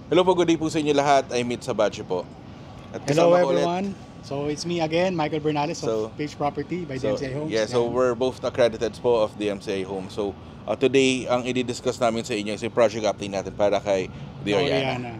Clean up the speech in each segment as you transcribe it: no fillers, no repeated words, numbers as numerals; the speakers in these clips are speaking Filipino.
Hello po, good day po sa inyo lahat. I'm Meet Sabachi po. At Hello kasama ko ulit. everyone. So it's me again, Michael Bernales So- of Page Property by So, DMCI Homes. yeah, so Yan. we're both accredited po of the MCI Home. So, today, ang i-discuss namin sa inyo is yung project update natin para kay The Oriana. Oriana.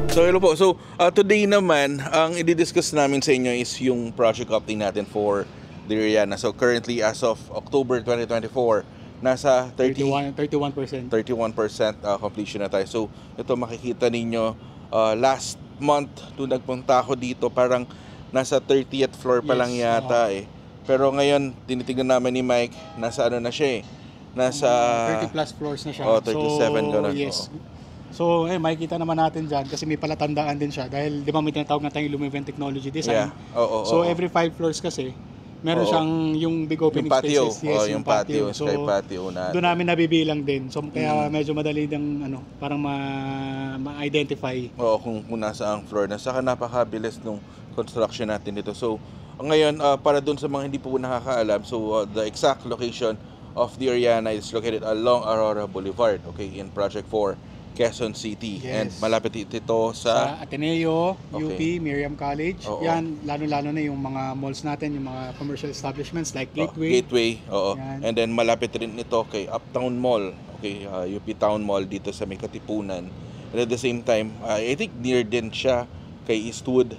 So, hello po. So, today naman, ang i-discuss namin sa inyo is yung project update natin for The Oriana. So, currently, as of October 2024, nasa 31%. 31% completion na tayo. So, ito makikita ninyo, last month, nung nagpunta ako dito, parang nasa 30th floor pa Yes, lang yata eh. Pero ngayon, tinitignan namin ni Mike, nasa ano na siya eh. Nasa 30 plus floors na siya. Oh, 37 ganun. Yes. Oo. So, makikita naman natin dyan kasi may palatandaan din siya dahil di ba may tinatawag na tayong Lumiven Technology Design. Yeah. Oo, So, oo. every 5 floors kasi, meron Oo. siyang yung big opening Yung patio. spaces. Yes, Yung patio, So, sky patio na. doon namin nabibilang din. So, kaya medyo madali ng parang ma-identify. Oo, kung nasa ang floor na. Saka napakabilis nung construction natin dito. So, ngayon, para dun sa mga hindi po nakakaalam, so the exact location of The Oriana is located along Aurora Boulevard, okay, in Project 4, Quezon City. Yes. And malapit ito Sa sa Ateneo, Okay. UP, Miriam College. Oo. Yan, lalo-lalo na yung mga malls natin, yung mga commercial establishments like Gateway. Gateway, oo. Yan. And then malapit rin ito kay Uptown Mall, okay, UP Town Mall dito sa may Katipunan. And at the same time, I think near din siya kay Eastwood.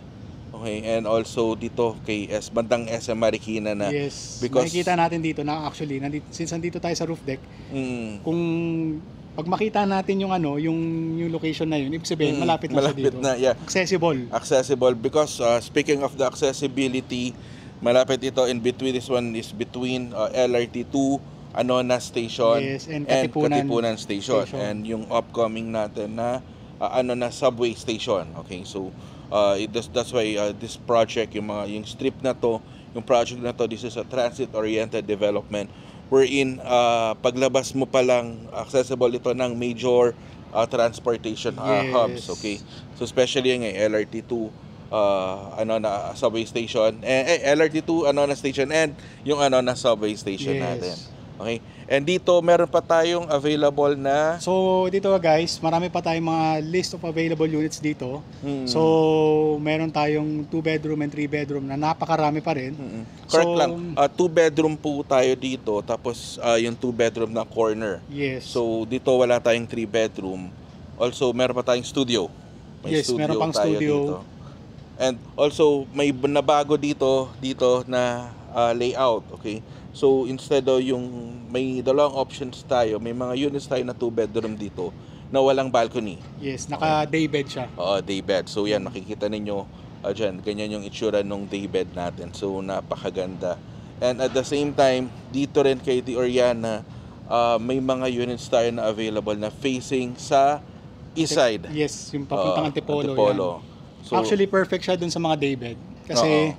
Okay, and also dito kay bandang SM Marikina na. Yes. because- Makikita natin dito na actually, since nandito tayo sa roof deck, kung pag makita natin yung yung location na yun, ibig sabihin, malapit na siya malapit dito. na, yeah. Accessible because speaking of the accessibility, malapit ito in between. This one is between LRT2 Anona Station Yes, and Katipunan Station. Station. And yung upcoming natin na Anona Subway Station. Okay, so that's why this project, yung strip na to, yung project na to, this is a transit-oriented development wherein paglabas mo pa lang accessible ito ng major transportation Yes. hubs, okay? So especially yung LRT2 subway station, LRT2 na station, and yung na subway station Yes. natin. Okay? And dito meron pa tayong available na So, dito guys, marami pa tayong mga list of available units dito. So, meron tayong 2 bedroom and 3 bedroom na napakarami pa rin. correct So, lang. 2 bedroom po tayo dito, tapos yung 2 bedroom na corner. Yes. So dito wala tayong 3 bedroom. Also meron pa tayong studio. Yes, meron pang tayo studio. dito. And also may nabago dito na layout, okay? So instead of yung may dalawang options tayo, may mga units tayo na 2 bedroom dito na walang balcony. Yes, naka-day bed siya. Day bed. So yan, makikita ninyo dyan, ganyan yung itsura nung day bed natin. So napakaganda. And at the same time, dito rin kay The Oriana, may mga units tayo na available na facing sa east side. Yes, yung papuntang Antipolo. Antipolo. Yan. So, Actually, perfect siya dun sa mga day bed. Kasi,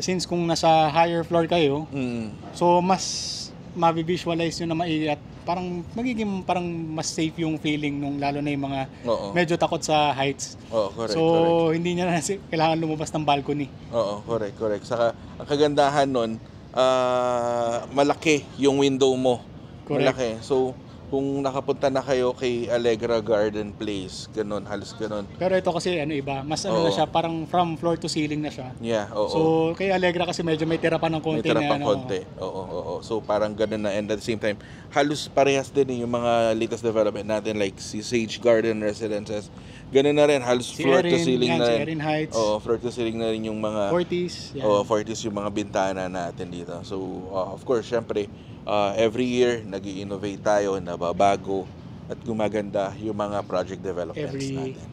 since kung nasa higher floor kayo, so mas mabivisualize nyo na at parang magiging parang mas safe yung feeling nung lalo na yung mga medyo takot sa heights. correct, So, correct. hindi niya na kailangan lumabas ng balcony. Correct. Saka, ang kagandahan nun, malaki yung window mo. Correct. Malaki. So, kung nakapunta na kayo kay Allegra Garden Place, ganun, halos ganun. Pero ito kasi iba, mas Oo. na siya, parang from floor to ceiling na siya. Yeah, oo. So, kay Allegra kasi medyo may tira pa ng May konti tira na pang konti. Oo. So parang ganun na, and at the same time, halos parehas din yung mga latest development natin like si Sage Garden Residences. Ganun na rin, halos Si floor to Erin, ceiling yan, na si rin. Erin Heights. Oo, floor to ceiling na rin yung mga 40s. Yan. 40s yung mga bintana natin dito. So, of course, syempre, every year, nag-i-innovate tayo, nababago, at gumaganda yung mga project developments Every natin.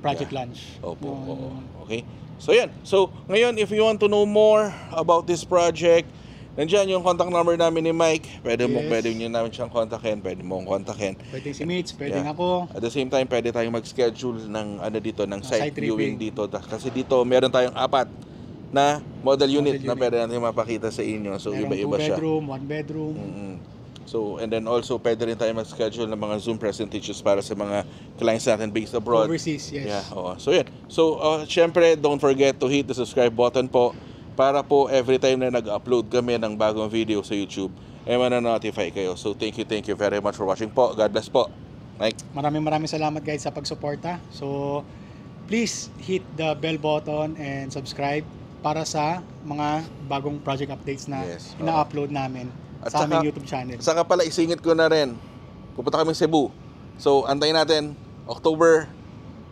project Yeah. launch. Opo, Yung- oo. Okay? So, yan. So, ngayon, if you want to know more about this project, nandiyan yung contact number namin ni Mike. Pwede nyo namin siyang kontakin, pwede mong kontakin. Pwedeng si Mitch, pwedeng Yeah. ako. At the same time, pwede tayong mag-schedule ng dito ng site site viewing tripping. dito. Kasi dito meron tayong 4 na model unit na unit. pwede natin mapakita sa inyo. So Merong iba-iba 2 siya. bedroom, 1 bedroom. Mm-mm. So, and then also pwede rin tayo mag-schedule ng mga Zoom presentations para sa mga clients natin based abroad. Overseas, yes. Yeah, oo. So yan. So, syempre, don't forget to hit the subscribe button po para po every time na nag-upload kami ng bagong video sa YouTube, mana-notify kayo. So, thank you very much for watching po. God bless po. Mike. Maraming salamat guys sa pagsuporta. So, please hit the bell button and subscribe para sa mga bagong project updates na Yes, ina-upload namin At sa aming saka- YouTube channel. Saka pala, isingit ko na rin. Pupunta kami Cebu. So, antayin natin, October,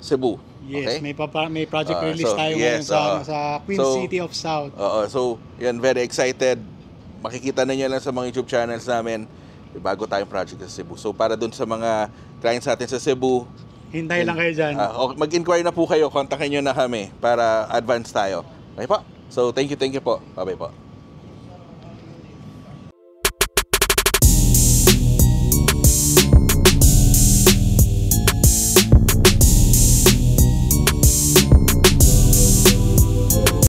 Cebu. Yes, Okay? may project release so, tayo yes, ngayon sa Queen So, City of South. So, yan, very excited. Makikita na nyo lang sa mga YouTube channels namin, bago tayong project sa Cebu. So, para dun sa mga clients natin sa Cebu, Hintay lang kayo dyan. mag-inquire na po kayo, kontakin nyo na kami para advance tayo. Okay po? So, thank you po. Bye-bye po.